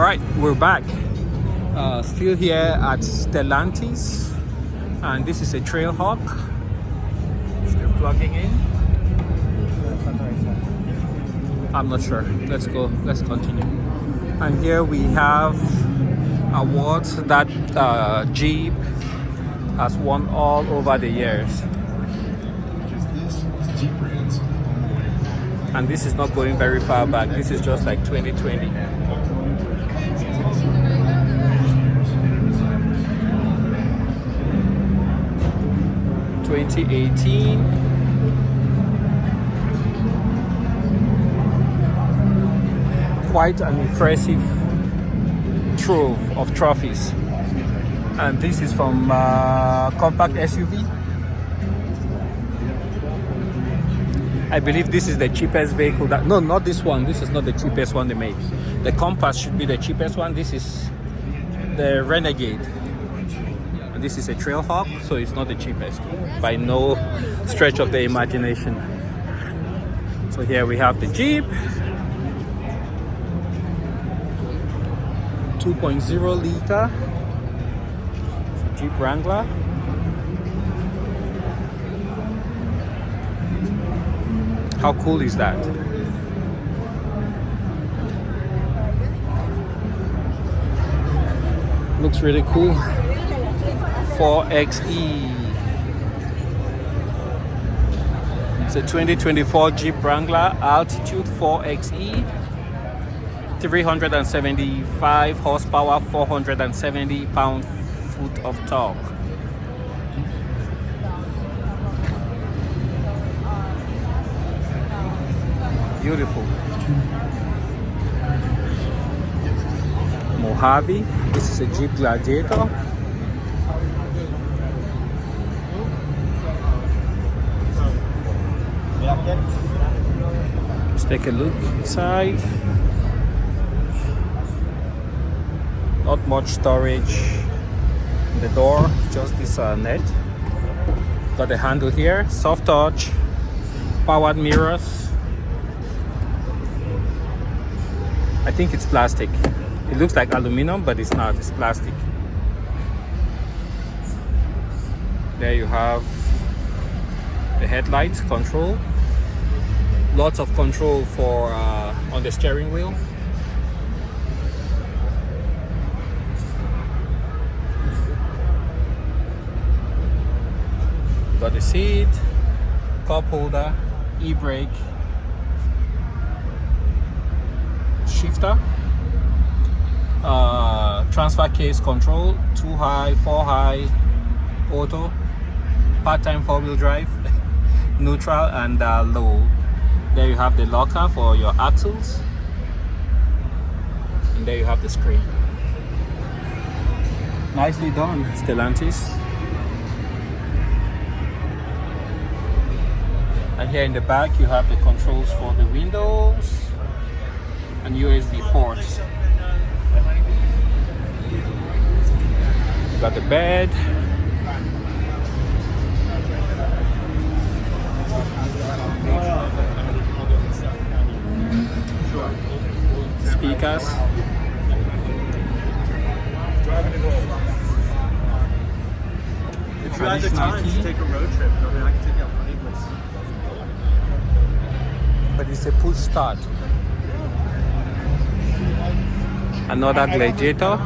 Alright, we're back. Still here at Stellantis, and this is a Trailhawk. Still plugging in. I'm not sure. Let's go. Let's continue. And here we have awards that Jeep has won all over the years. And this is not going very far back. This is just like 2020. 2018. Quite an impressive trove of trophies. And this is from compact SUV. I believe this is the cheapest vehicle that, no, not this one. This is not the cheapest one they made. The Compass should be the cheapest one. This is the Renegade. And this is a Trailhawk, so it's not the cheapest by no stretch of the imagination. So here we have the Jeep. 2.0 liter Jeep Wrangler. How cool is that? Looks really cool. 4xe. It's a 2024 Jeep Wrangler Altitude 4xe. 375 horsepower, 470 pound-foot of torque. Beautiful. Mojave. This is a Jeep Gladiator. Let's take a look inside. Not much storage in the door, just this net. Got the handle here, soft touch, powered mirrors. I think it's plastic. It looks like aluminum, but it's not, it's plastic. There you have the headlights control. Lots of control for on the steering wheel. Got the seat, cup holder, e-brake, shifter, transfer case control, 2 high, 4 high, auto, part-time 4-wheel drive, neutral and low. There you have the locker for your axles, and there you have the screen. Nicely done, Stellantis. And here in the back you have the controls for the windows and USB ports. Got the bed. Speakers. If you had the time to take a road trip, I mean, I could take you out for English. But it's a push start. Another Gladiator.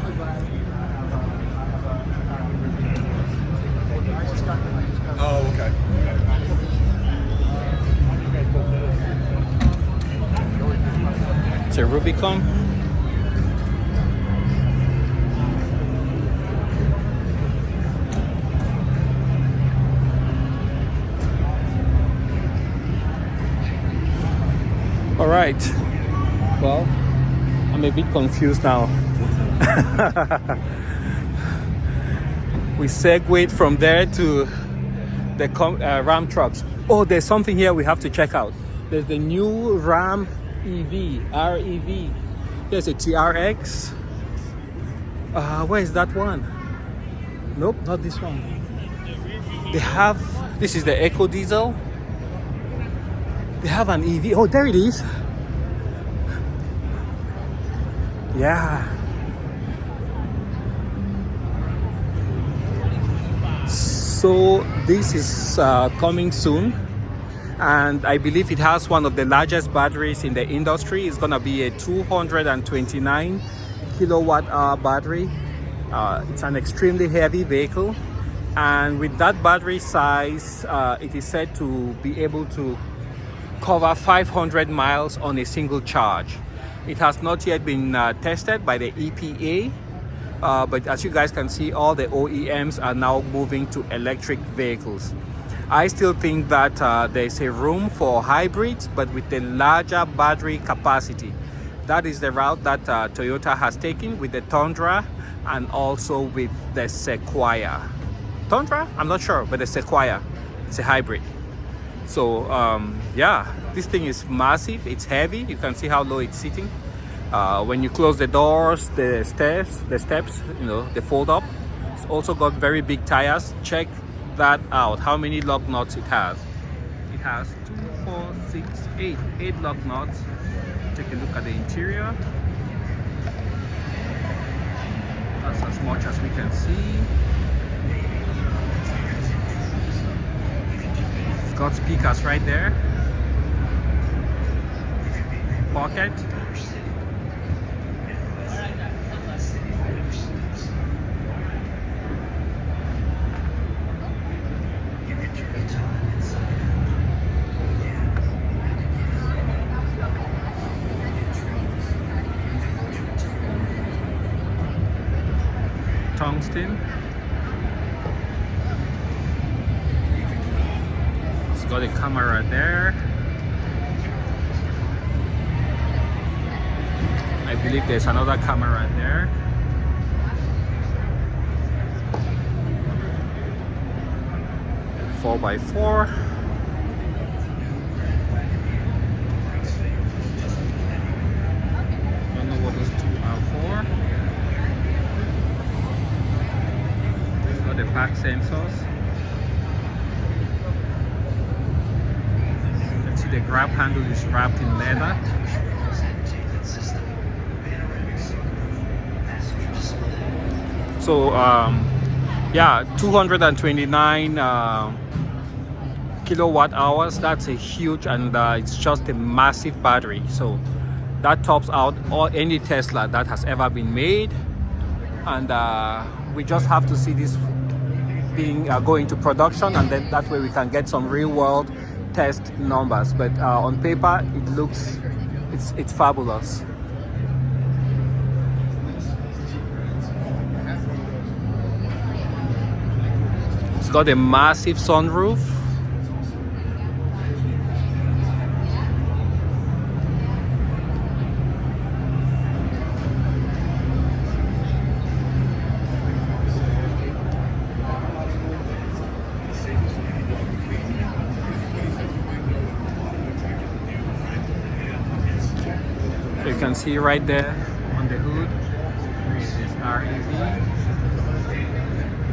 Oh, okay. It's a Rubicon. All right. Well, I'm a bit confused now. We segued from there to the Ram trucks. Oh, there's something here we have to check out. There's the new Ram EV, REV. There's a TRX. Where is that one? Nope, not this one. They have, this is the Eco Diesel. They have an EV. Oh, there it is. Yeah, So this is coming soon, and I believe it has one of the largest batteries in the industry. It's gonna be a 229 kilowatt hour battery. It's an extremely heavy vehicle, and with that battery size, it is said to be able to cover 500 miles on a single charge. It has not yet been tested by the EPA, but as you guys can see, all the OEMs are now moving to electric vehicles. I still think that there's a room for hybrids, but with a larger battery capacity. That is the route that Toyota has taken with the Tundra and also with the Sequoia. Tundra? I'm not sure, but the Sequoia, it's a hybrid. So yeah, this thing is massive, it's heavy. You can see how low it's sitting. When you close the doors, the steps, you know, they fold up. It's also got very big tires. Check that out, how many lug nuts it has. It has 2, 4, 6, 8 lug nuts. Take a look at the interior. That's as much as we can see. It's got speakers right there. Pocket. Tungsten. It's got a camera there. I believe there's another camera there. Four by four. Don't know what those two are for. The park sensors. You can see the grab handle is wrapped in leather. So yeah, 229 kilowatt hours. That's a huge, and it's just a massive battery. So that tops out any Tesla that has ever been made, and we just have to see this being go into production, and then that way we can get some real world test numbers. But on paper it looks, it's fabulous. It's got a massive sunroof. You can see right there on the hood, this is REV,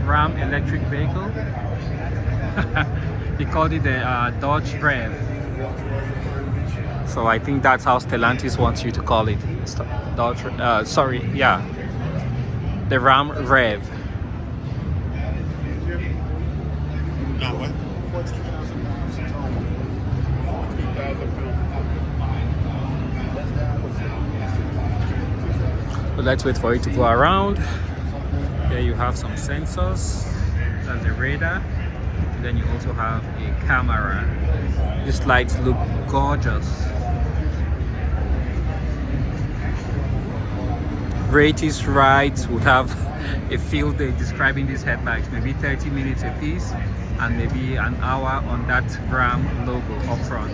Ram electric vehicle. He called it the Dodge Rev. So I think that's how Stellantis wants you to call it. Dodge, sorry, yeah, the Ram Rev. But let's wait for it to go around. Here you have some sensors. That's the radar. And then you also have a camera. These lights look gorgeous. Greatest rides would have a field day describing these headlights, maybe 30 minutes a piece, and maybe an hour on that Ram logo up front.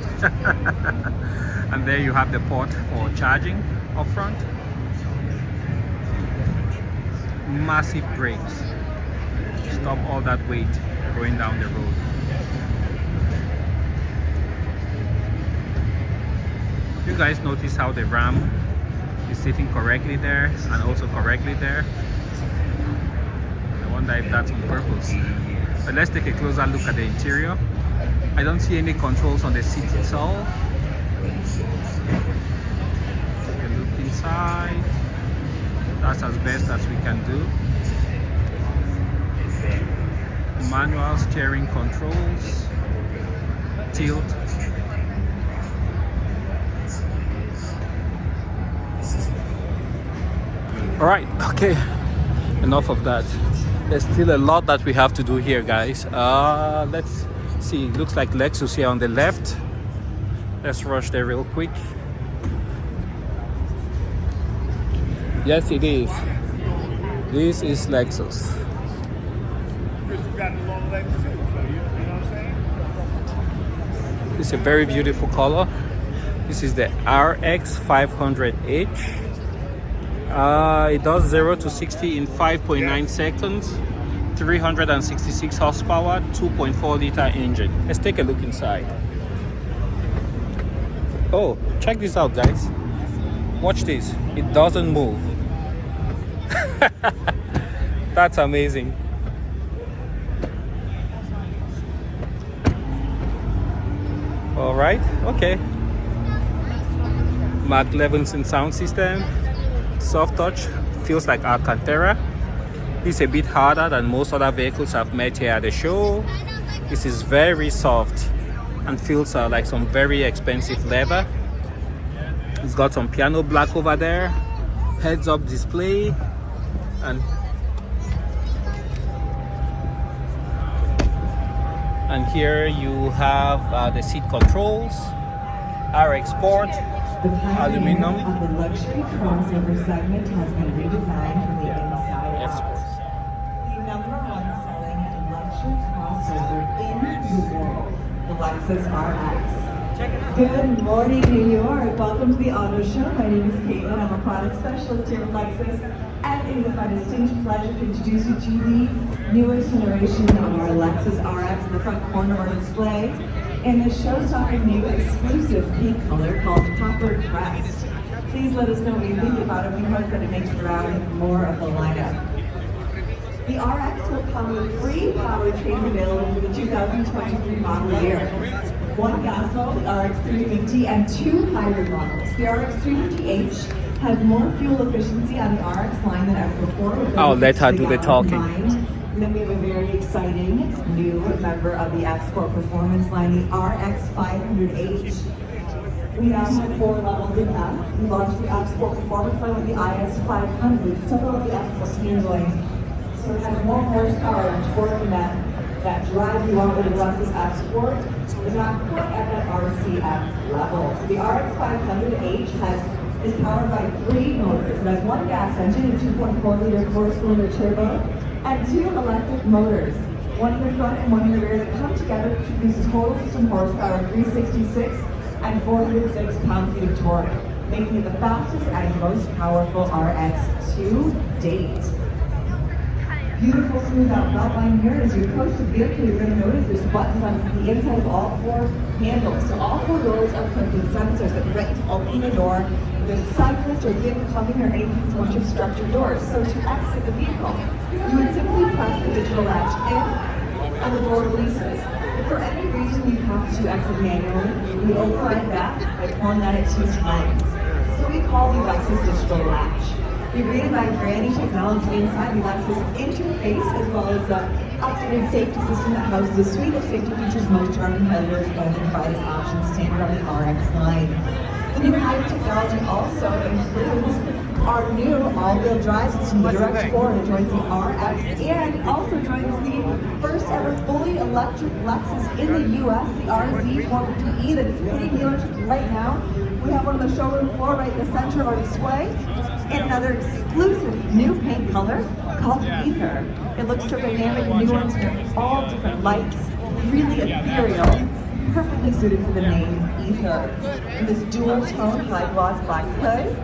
And there you have the port for charging up front. Massive brakes to stop all that weight going down the road. You guys notice how the Ram is sitting correctly there and also correctly there? I wonder if that's on purpose. But let's take a closer look at the interior. I don't see any controls on the seat itself. Take a look inside. That's as best as we can do. Manual steering controls, tilt. All right, okay, enough of that. There's still a lot that we have to do here, guys. Let's see, it looks like Lexus here on the left. Let's rush there real quick. Yes, it is. This is Lexus. It's a very beautiful color. This is the RX 500H. It does 0 to 60 in 5.9 seconds, 366 horsepower, 2.4 liter engine. Let's take a look inside. Oh, check this out, guys. Watch this. It doesn't move. That's amazing. All right, okay. Mark Levinson sound system. Soft touch, feels like Alcantara. It's a bit harder than most other vehicles I've met here at the show. This is very soft and feels like some very expensive leather. It's got some piano black over there, heads-up display, and here you have the seat controls, RX Sport, aluminum. Of the luxury crossover segment has been redesigned from the inside out. The #1 selling luxury crossover in the world, the Lexus RX. Good morning, New York. Welcome to the Auto Show. My name is Caitlin. I'm a product specialist here at Lexus, and it is my distinct pleasure to introduce you to the newest generation of our Lexus RX in the front corner of our display. And the show-stopping new exclusive pink color called Copper Crest. Please let us know what you think about it. We hope that it makes it around more of the lineup. The RX will come with 3 powertrains available for the 2023 model year. 1 gas model, the RX 350, and 2 hybrid models. The RX 350H has more fuel efficiency on the RX line than ever before. I'll let her do the talking. And then we have a very exciting new member of the F-Sport performance line, the RX 500H. We now have 4 levels of F. We launched the F-Sport performance line with the IS 500, several of the F-Sports handling. So it has more horsepower and torque in that drive you want with the Lexus F-Sport. It's not quite at that RCF level. So the RX 500H is powered by 3 motors. It has 1 gas engine, a 2.4-liter 4-cylinder turbo, and 2 electric motors, 1 in the front and 1 in the rear, that come together to produce a total system horsepower of 366 and 406 pound-feet of torque, making it the fastest and most powerful RX to date. Beautiful smooth out outline here. As you approach the vehicle, you're going to notice there's buttons on the inside of all 4 handles. So all 4 doors are equipped with sensors that prevent you from opening the door. If there's a cyclist or vehicle coming or anything that's going to obstruct your doors. So to exit the vehicle, you would simply press the digital latch in and the door releases. If for any reason you have to exit manually, you override that by pulling on it 2 times. So we call the Lexus digital latch. You're greeted by brand new technology inside the Lexus interface, as well as the updated safety system that houses a suite of safety features most of our competitors only provide as options standard on the RX line. The new hybrid technology also includes our new all-wheel drive system, the Direct 4, that joins the RX, and also joins the first ever fully electric Lexus in the US, the RZ450E, that is hitting dealerships right now. We have one on the showroom floor right in the center of our display, and another exclusive new paint color called Ether. It looks so dynamic and nuanced with all different lights, really ethereal, perfectly suited for the name Ether. In this dual tone high gloss black hood.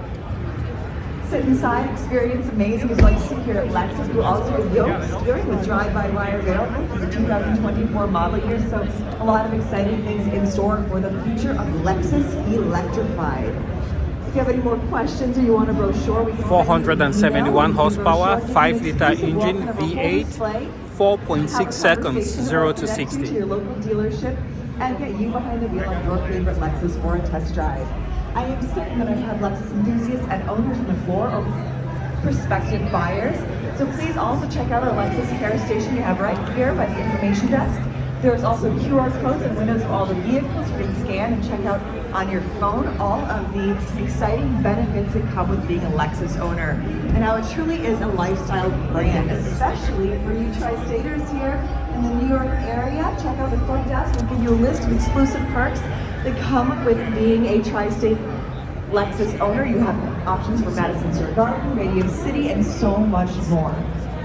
Sit inside, experience amazing as like sit here at Lexus. We'll also yoke steering with drive-by-wire rail for the 2024 model year. So a lot of exciting things in store for the future of Lexus Electrified. If you have any more questions or you want a brochure, we can 471 horsepower, 5-liter engine, V8, 4.6 seconds, 0 to 60. To your local dealership and get you behind the wheel of your favorite Lexus for a test drive. I am certain that I have Lexus enthusiasts and owners on the floor prospective buyers. So please also check out our Lexus Care Station you have right here by the information desk. There's also QR codes and windows of all the vehicles you can scan and check out on your phone all of the exciting benefits that come with being a Lexus owner. And how it truly is a lifestyle brand, especially for you Tri-Staters here in the New York area. Check out the front desk. We'll give you a list of exclusive perks that come with being a Tri-State Lexus owner. You have options for Madison Square Garden, Radio City, and so much more.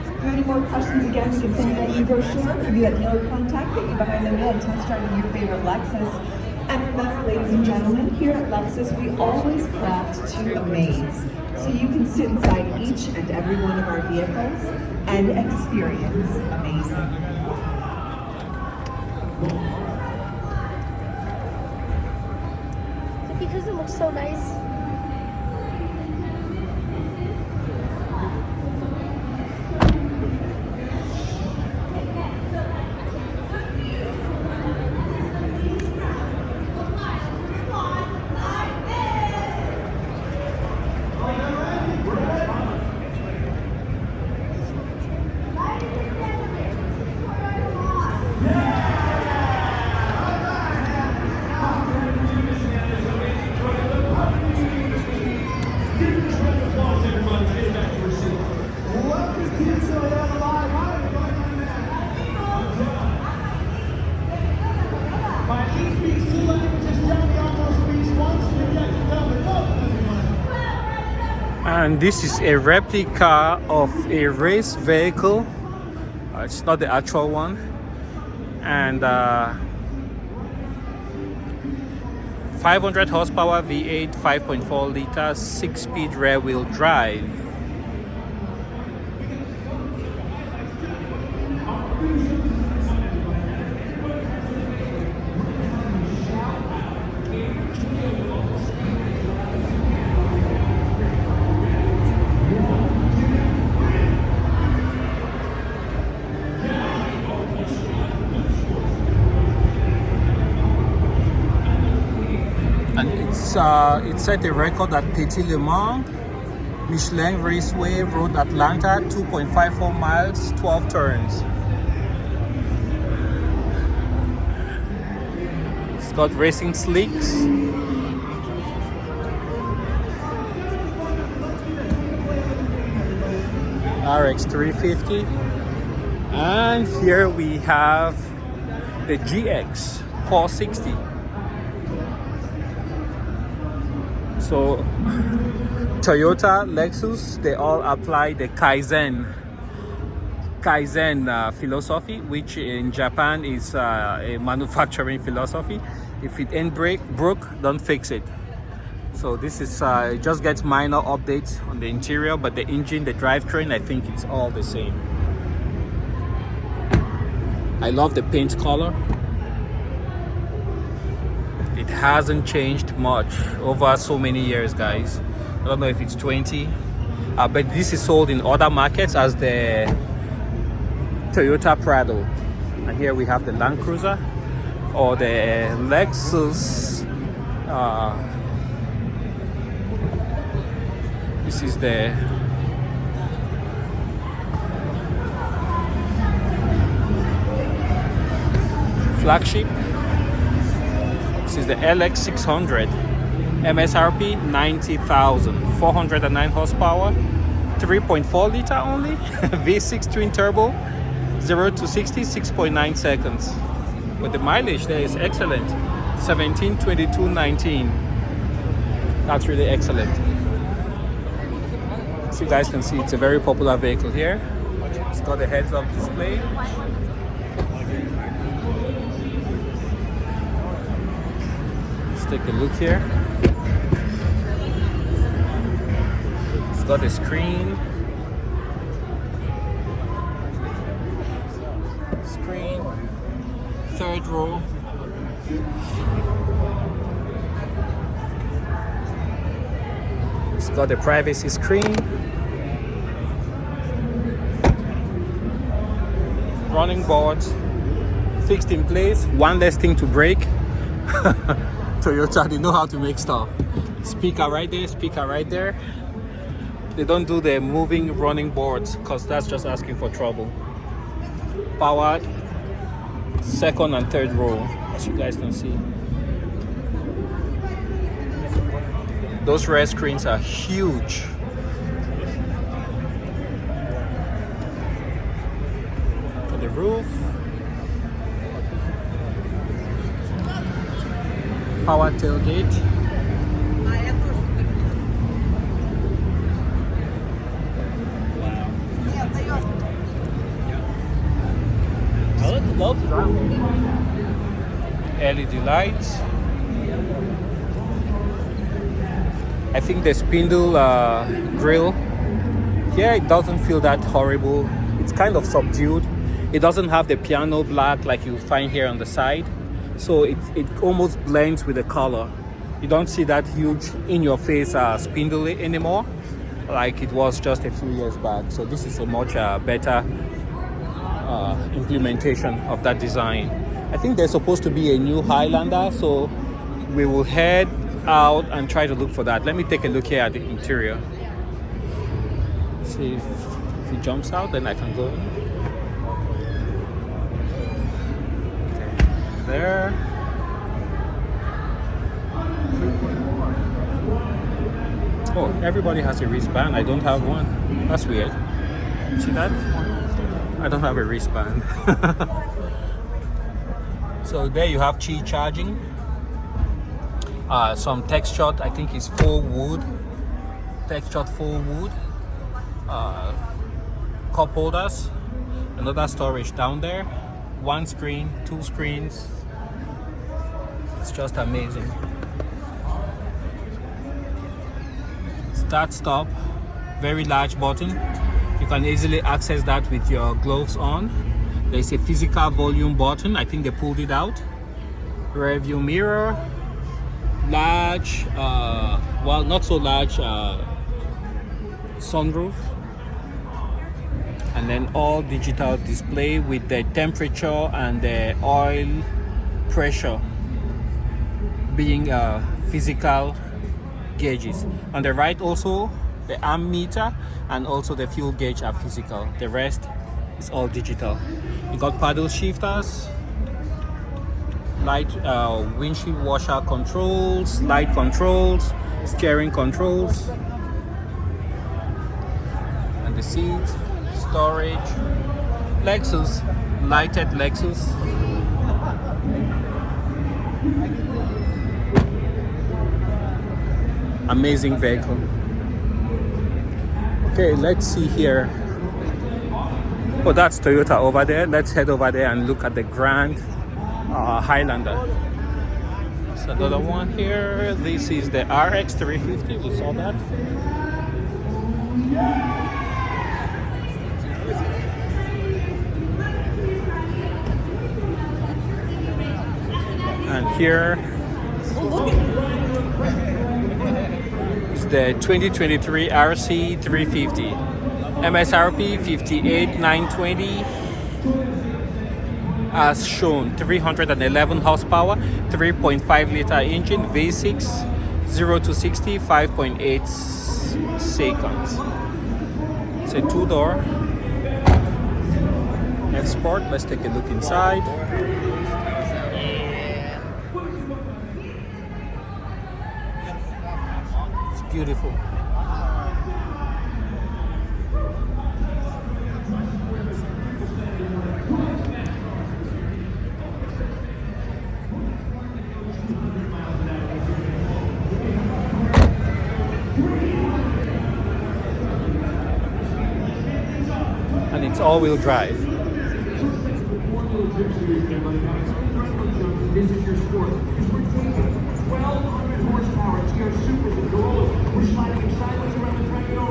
If you have any more questions, again, we can send you that e-brochure, give you that no contact, get you behind the wheel and test driving your favorite Lexus. And remember, ladies and gentlemen, here at Lexus, we always craft to amaze. So you can sit inside each and every one of our vehicles and experience amazing. Because it looks so nice. And this is a replica of a race vehicle. It's not the actual one. And 500 horsepower V8, 5.4 liters, 6-speed rear wheel drive. It set a record at Petit Le Mans, Michelin Raceway, Road Atlanta, 2.54 miles, 12 turns. It's got racing slicks. RX 350. And here we have the GX 460. So Toyota, Lexus, they all apply the Kaizen philosophy, which in Japan is a manufacturing philosophy. If it ain't broke, don't fix it. So this is just gets minor updates on the interior, but the engine, the drivetrain, I think it's all the same. I love the paint color. It hasn't changed much over so many years, guys. I don't know if it's 20, but this is sold in other markets as the Toyota Prado. And here we have the Land Cruiser or the Lexus. This is the flagship. This is the LX600, MSRP 90,000, 409 horsepower, 3.4 liter only, V6 twin turbo, 0 to 60, 6.9 seconds. But the mileage there is excellent, 17, 22, 19. That's really excellent. So you guys can see it's a very popular vehicle here. It's got a heads-up display. Take a look here. It's got a screen. Third row. It's got a privacy screen. Running boards. Fixed in place. One less thing to break. Toyota, they know how to make stuff. Speaker right there, speaker right there. They don't do the moving running boards because that's just asking for trouble. Powered second and third row, as you guys can see. Those rear screens are huge. For the roof. Power tailgate. LED lights. I think the spindle grill here, it doesn't feel that horrible. It's kind of subdued. It doesn't have the piano black like you find here on the side, so it almost blends with the color. You don't see that huge in your face spindle anymore like it was just a few years back. So this is a much better implementation of that design. I think there's supposed to be a new Highlander, so we will head out and try to look for that. Let me take a look here at the interior. See if he jumps out, then I can go in. Okay, there. Oh, everybody has a wristband. I don't have one. That's weird. See that? I don't have a wristband. So there you have Qi charging. Some textured, I think it's faux wood. Textured faux wood. Cup holders. Another storage down there. One screen, two screens. It's just amazing. Start, stop. Very large button. You can easily access that with your gloves on. There's a physical volume button. I think they pulled it out. Rear view mirror. Large, well, not so large sunroof. And then all digital display with the temperature and the oil pressure being physical gauges. On the right also, the amp meter and also the fuel gauge are physical. The rest is all digital. You got paddle shifters, light windshield washer controls, light controls, steering controls, and the seat, storage, Lexus, lighted Lexus. Amazing vehicle. Okay, let's see here. Oh, that's Toyota over there. Let's head over there and look at the Grand Highlander. There's another one here. This is the RX 350. We saw that. And here is the 2023 RC 350. MSRP 58,920. As shown, 311 horsepower, 3.5 liter engine, V6, 0 to 60, 5.8 seconds. It's a two-door F-Sport. Let's take a look inside. It's beautiful. And it's all-wheel drive.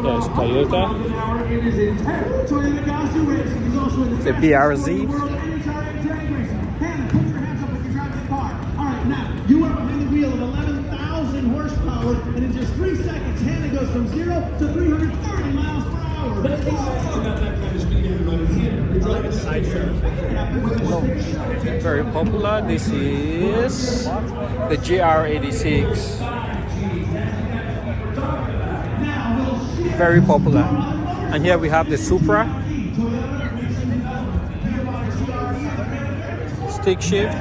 There's Toyota. The BRZ. You are behind the wheel of 11,000 horsepower, and in just 3 seconds, Hannah goes from 0 to 330 miles per hour. That's about that kind of speed everybody's here. It's like a sideshow. Very popular. This is the GR86. very popular. And here we have the Supra. Stick shift.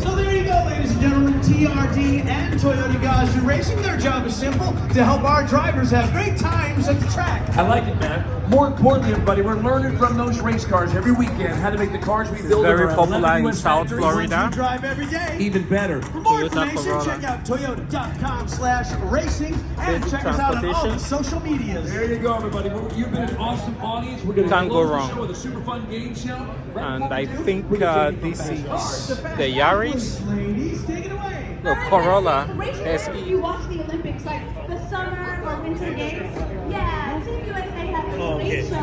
So there you go, ladies and gentlemen. TRD and Toyota Gazoo Racing. Their job is simple: to help our drivers have great times at the track. I like it, man. More importantly, everybody, we're learning from those race cars every weekend how to make the cars we build. Very in our popular 11 in US South factories. Florida. You drive every day. Even better. For more Toyota information, Corolla. check out toyota.com/racing and Basic check us out on all transportation. the social medias. There you go, everybody. You've been an awesome audience. We're going to Can't go close the wrong. show with a super fun game show. And I think this is the Yaris. Ladies, take it away. No, Corolla If SE. you watch the Olympics, like the summer or winter games, yeah, Team USA has this space show.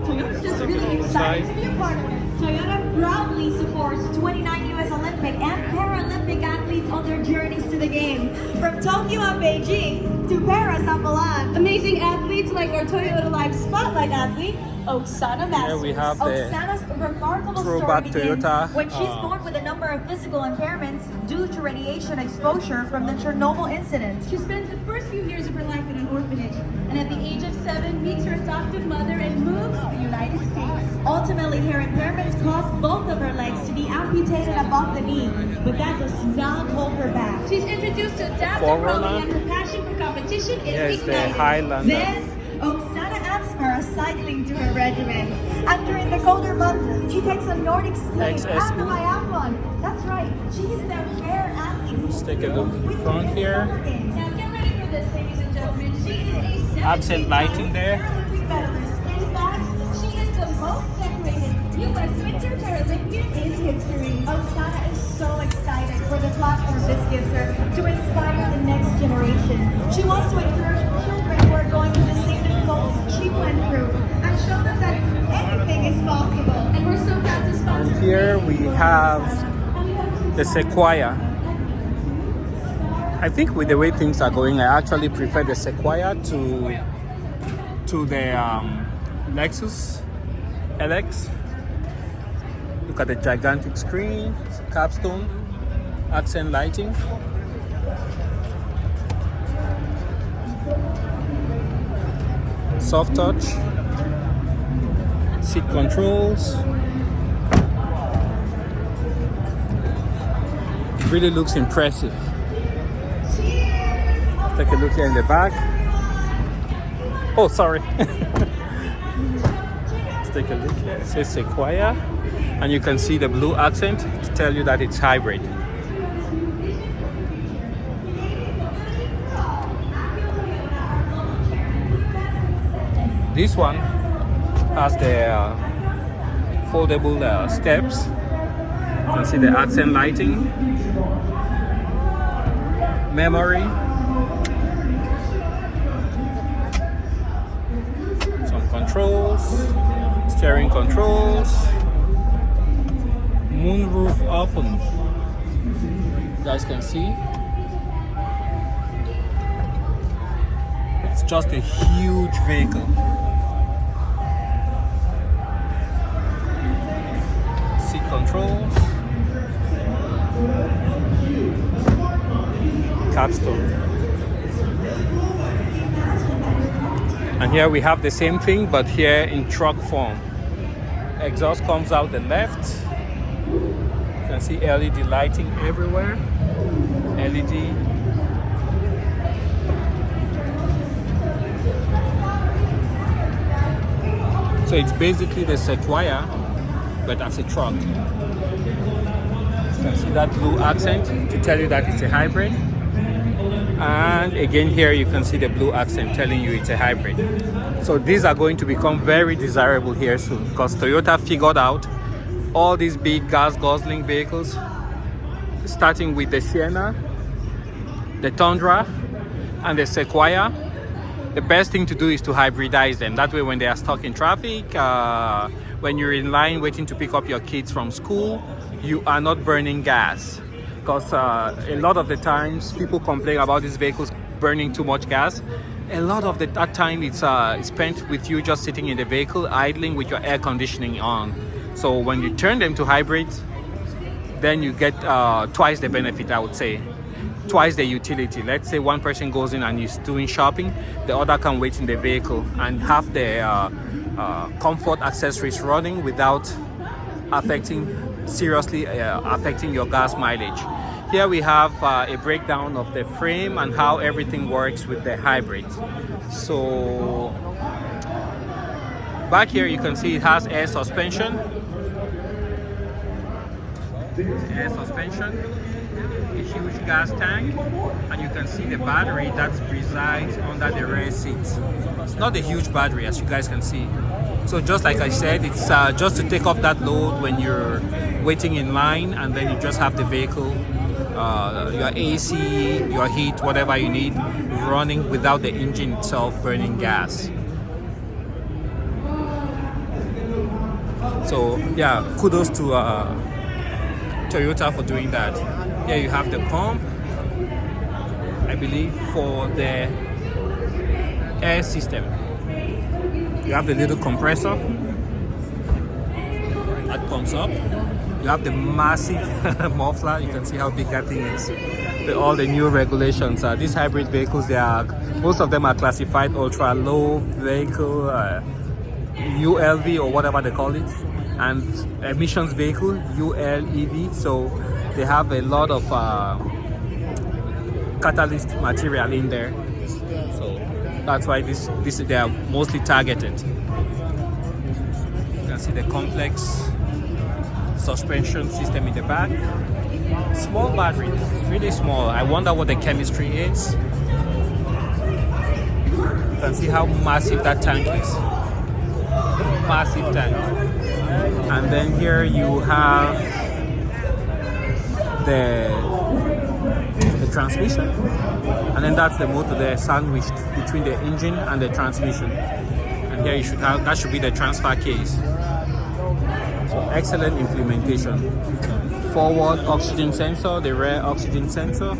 Toyota's just really excited to be a part of it. Toyota proudly supports 29 U.S. Olympic and Paralympic athletes on their journeys to the game. From Tokyo and Beijing to Paris and Milan. Amazing athletes like our Toyota Live Spotlight athlete, Oksana Masters. Here we have the Oksana's remarkable story throwback begins Toyota, when she's born with a number of physical impairments due to radiation exposure from the Chernobyl incident. She spends the first few years of her life in an orphanage, and at the age of 7 meets her adoptive mother and moves to the United States. Ultimately, her impairments caused both of her legs to be amputated above the knee, but that does not hold her back. She's introduced to adaptive Forerunner. rowing, and her passion for competition is Here's the ignited. Highlander. Then, Oksana adds paracycling to her regimen. And during the colder months, she takes a Nordic skiing and the XSU. biathlon. That's right, she is the rare athlete. Let's take a look front here. Now get ready for this, ladies and gentlemen. She is a Accent lighting there. Paralympic medalist. In fact, she is the most decorated U.S. Winter Paralympian in history. Oksana is so excited for the platform this gives her to inspire the next generation. She wants to encourage children who are going through the same difficulties she went through and show them that anything is possible. And we're so proud to sponsor. And here we have the Sequoia. I think with the way things are going, I actually prefer the Sequoia to the Lexus LX. Look at the gigantic screen, capstone, accent lighting. Soft touch, seat controls. Really looks impressive. Take a look here in the back. Oh, sorry. Let's take a look here. It says Sequoia, and you can see the blue accent to tell you that it's hybrid. This one has the foldable steps. You can see the accent lighting, memory, some controls, steering controls, moonroof open. You guys can see. It's just a huge vehicle. Seat controls, capstone. And here we have the same thing, but here in truck form. Exhaust comes out the left. You can see LED lighting everywhere. LED. So it's basically the Sequoia, but as a truck. You can see that blue accent to tell you that it's a hybrid. And again here you can see the blue accent telling you it's a hybrid. So these are going to become very desirable here soon because Toyota figured out all these big gas guzzling vehicles, starting with the Sienna, the Tundra, and the Sequoia. The best thing to do is to hybridize them. That way when they are stuck in traffic, when you're in line waiting to pick up your kids from school, you are not burning gas. Because a lot of the times people complain about these vehicles burning too much gas. A lot of that time it's spent with you just sitting in the vehicle idling with your air conditioning on. So when you turn them to hybrid, then you get twice the benefit, I would say. Twice the utility. Let's say one person goes in and is doing shopping, the other can wait in the vehicle and have the comfort accessories running without seriously affecting your gas mileage. Here we have a breakdown of the frame and how everything works with the hybrid. So back here you can see it has air suspension. Air suspension, a huge gas tank, and you can see the battery that resides under the rear seat. It's not a huge battery, as you guys can see. So just like I said, it's just to take off that load when you're waiting in line, and then you just have the vehicle, your AC, your heat, whatever you need, running without the engine itself burning gas. So yeah, kudos to Toyota for doing that. Here you have the pump, I believe, for the air system. You have the little compressor that pumps up. You have the massive muffler. You can see how big that thing is. All the new regulations. These hybrid vehicles, most of them are classified ultra low vehicle, ULV or whatever they call it, and emissions vehicle, ULEV. So they have a lot of catalyst material in there. So that's why they are mostly targeted. You can see the complex suspension system in the back. Small battery, really small. I wonder what the chemistry is. You can see how massive that tank is. Massive tank. And then here you have the transmission, and then that's the motor there sandwiched between the engine and the transmission. And here you should have, that should be the transfer case. So excellent implementation. Forward oxygen sensor, the rear oxygen sensor.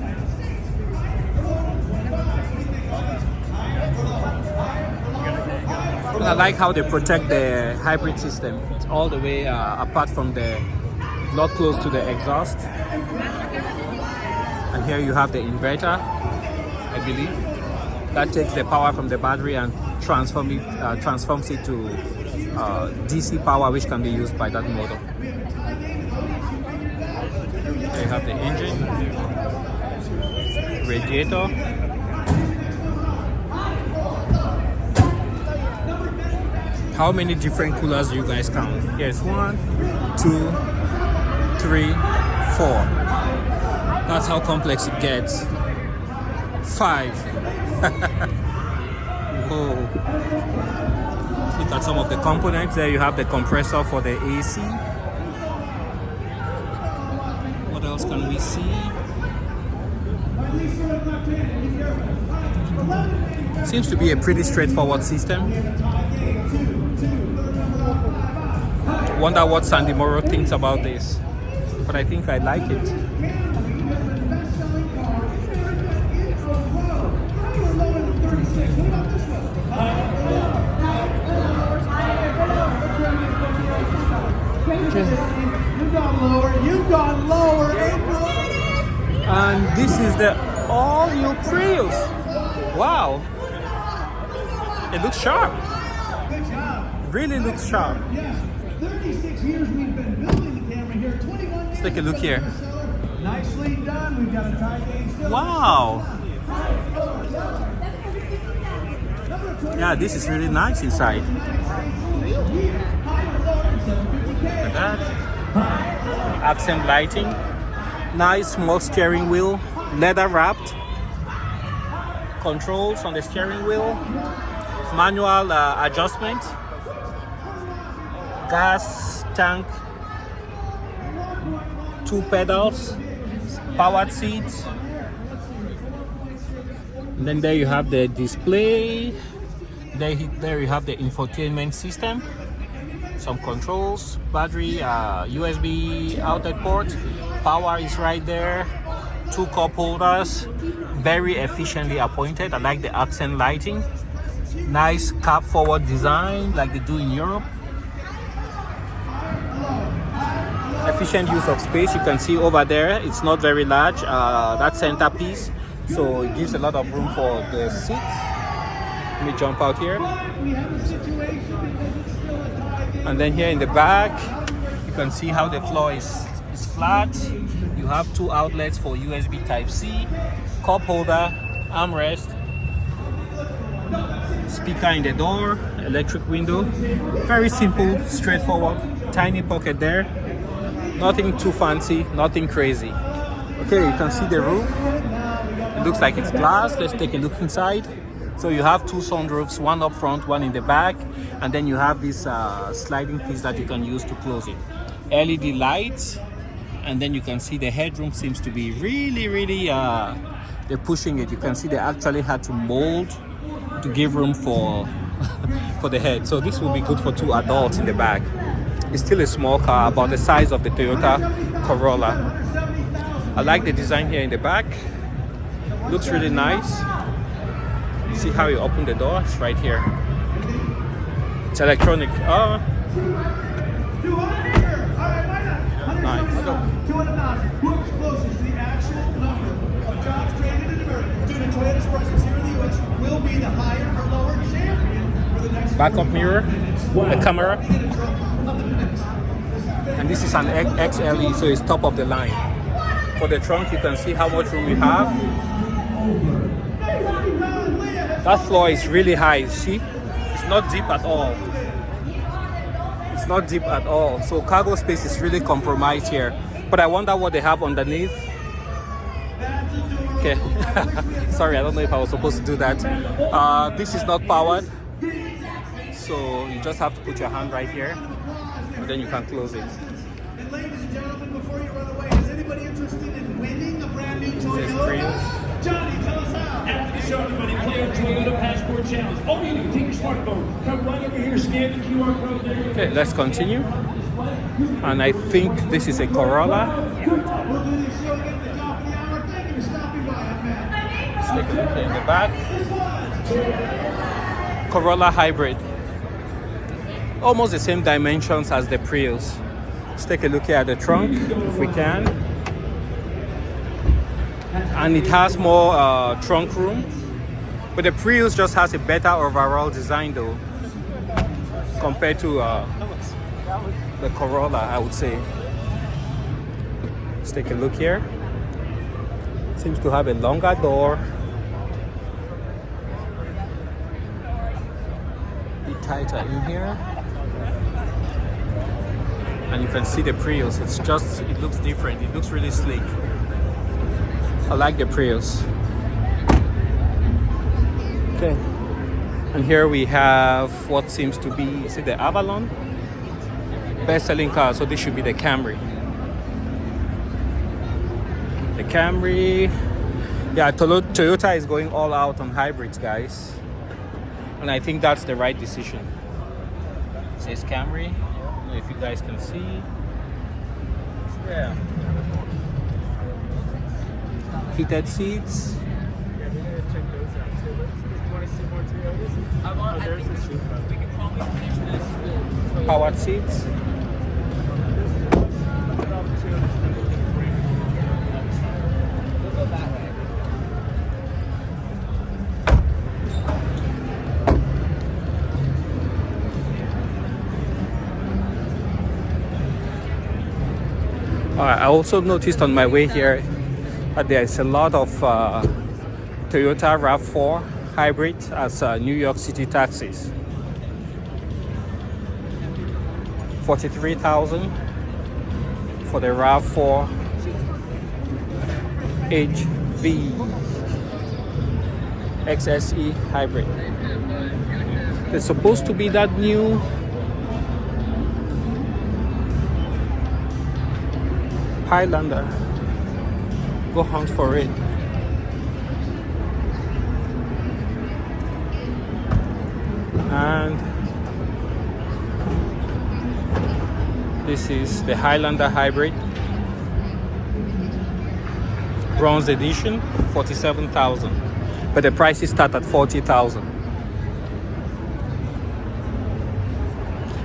And I like how they protect the hybrid system. It's all the way apart from not close to the exhaust. And here you have the inverter, I believe, that takes the power from the battery and transforms it to DC power, which can be used by that motor. There you have the engine, radiator. How many different coolers do you guys count? Yes, 1, 2, 3, 4. That's how complex it gets. 5. Whoa. Look at some of the components. There you have the compressor for the AC. What else can we see? Seems to be a pretty straightforward system. Wonder what Sandy Morrow thinks about this, but I think I like it. You've gone lower. And this is the all-new Prius. Wow, it looks sharp. Good job. Really looks sharp. Yes. 36 years we've been building the camera here. 21 years. Let's take a look here. Nicely done. We've got a tie game still. Wow. Yeah, this is really nice inside. Look at that. Accent lighting. Nice small steering wheel. Leather wrapped. Controls on the steering wheel. Manual adjustment. Gas tank. 2 pedals. Powered seats. And then there you have the display. There you have the infotainment system. Some controls, battery, USB outlet port. Power is right there. 2 cup holders, very efficiently appointed. I like the accent lighting. Nice cab forward design like they do in Europe. Efficient use of space. You can see over there, it's not very large, that centerpiece, so it gives a lot of room for the seats. Let me jump out here. And then here in the back, you can see how the floor is flat. You have 2 outlets for USB Type-C, cup holder, armrest, speaker in the door, electric window. Very simple, straightforward, tiny pocket there. Nothing too fancy, nothing crazy. Okay, you can see the roof. It looks like it's glass. Let's take a look inside. So you have 2 sunroofs, one up front, one in the back, and then you have this sliding piece that you can use to close it. LED lights, and then you can see the headroom seems to be really they're pushing it. You can see they actually had to mold to give room for for the head. So this will be good for 2 adults in the back. It's still a small car, about the size of the Toyota Corolla. I like the design here in the back. Looks really nice. See how you open the door? It's right here. It's electronic. Oh. Nice. Whoever's closest to the actual number of jobs created in America due to Toyota Sports here in the U.S. will be the higher or lower champion for the next Backup mirror, the camera. And this is an XLE, so it's top of the line. For the trunk, you can see how much room we have. That floor is really high, see? It's not deep at all. It's not deep at all. So cargo space is really compromised here. But I wonder what they have underneath. Okay. Sorry, I don't know if I was supposed to do that. This is not powered. So you just have to put your hand right here. And then you can close it. And ladies and gentlemen, before you run away, is anybody interested in winning a brand new Toyota? Johnny, tell us how. After the show, everybody, play our Toyota Passport Challenge. All you do, take your smartphone, come right over here, scan the QR code there. Okay, let's continue. And I think this is a Corolla. We'll do this show again at the top of the hour. Thank you for stopping by. I'm Matt. Let's take a look in the back. Corolla hybrid. Almost the same dimensions as the Prius. Let's take a look here at the trunk, if we can. And it has more trunk room. But the Prius just has a better overall design though, compared to the Corolla, I would say. Let's take a look here. It seems to have a longer door. Be tighter in here. And you can see the Prius. It looks different. It looks really sleek. I like the Prius. Okay. And here we have what seems to be, is it the Avalon? Best-selling car, so this should be the Camry. The Camry. Yeah, Toyota is going all out on hybrids, guys. And I think that's the right decision. It says Camry. If you guys can see, yeah, heated seats, powered seats. I also noticed on my way here that there's a lot of Toyota RAV4 hybrid as New York City taxis. 43,000 for the RAV4 HV XSE hybrid. It's supposed to be that new Highlander. Go hunt for it. And this is the Highlander hybrid. bronze edition, 47,000. But the prices start at 40,000.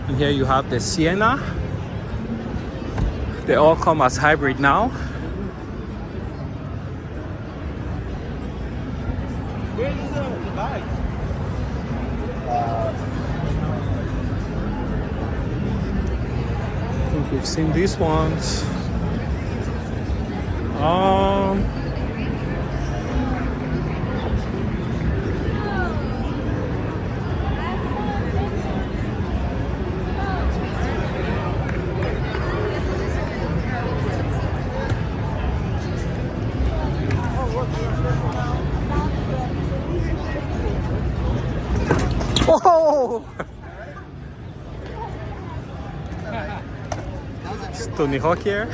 And here you have the Sienna. They all come as hybrid now. I think we've seen these ones. Whoa! It's Tony Hawk here.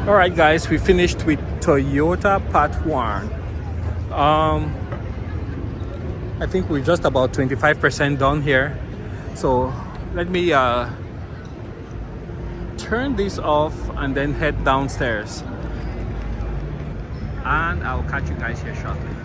All right, guys, we finished with Toyota Part 1. I think we're just about 25% done here. So let me turn this off and then head downstairs. And I'll catch you guys here shortly.